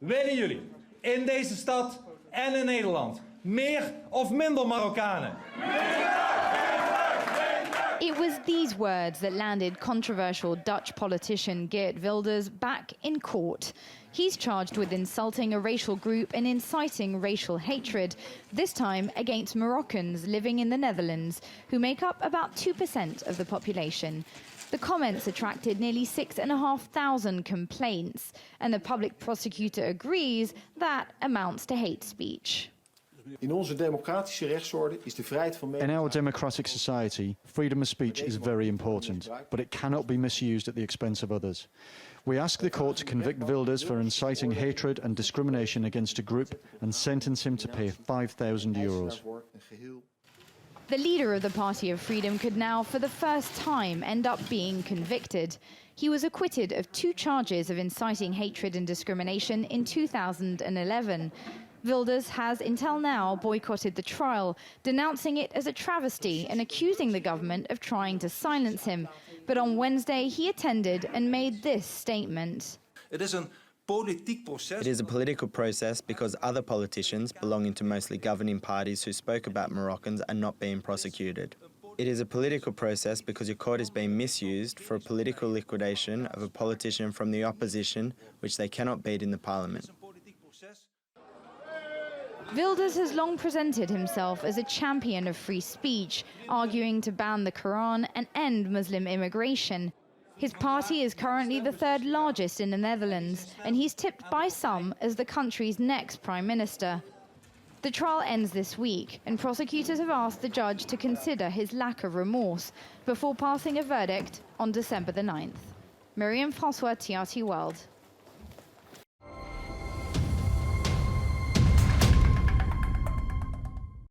Willen jullie in deze stad en in Nederland meer of minder Marokkanen? It was these words that landed controversial Dutch politician Geert Wilders back in court. He's charged with insulting a racial group and inciting racial hatred, this time against Moroccans living in the Netherlands, who make up about 2% of the population. The comments attracted nearly 6,500 complaints, and the public prosecutor agrees that amounts to hate speech. In onze democratische rechtsorde is de vrijheid van In our democratic society, freedom of speech is very important, but it cannot be misused at the expense of others. We ask the court to convict Wilders for inciting hatred and discrimination against a group and sentence him to pay €5,000. The leader of the Party of Freedom could now, for the first time, end up being convicted. He was acquitted of 2 charges of inciting hatred and discrimination in 2011. Wilders has, until now, boycotted the trial, denouncing it as a travesty and accusing the government of trying to silence him. But on Wednesday, he attended and made this statement. It is a political process because other politicians belonging to mostly governing parties who spoke about Moroccans are not being prosecuted. It is a political process because your court is being misused for a political liquidation of a politician from the opposition, which they cannot beat in the parliament. Wilders has long presented himself as a champion of free speech, arguing to ban the Quran and end Muslim immigration. His party is currently the 3rd largest in the Netherlands, and he's tipped by some as the country's next prime minister. The trial ends this week, and prosecutors have asked the judge to consider his lack of remorse before passing a verdict on December the 9th. Myriam, Francois, TRT World.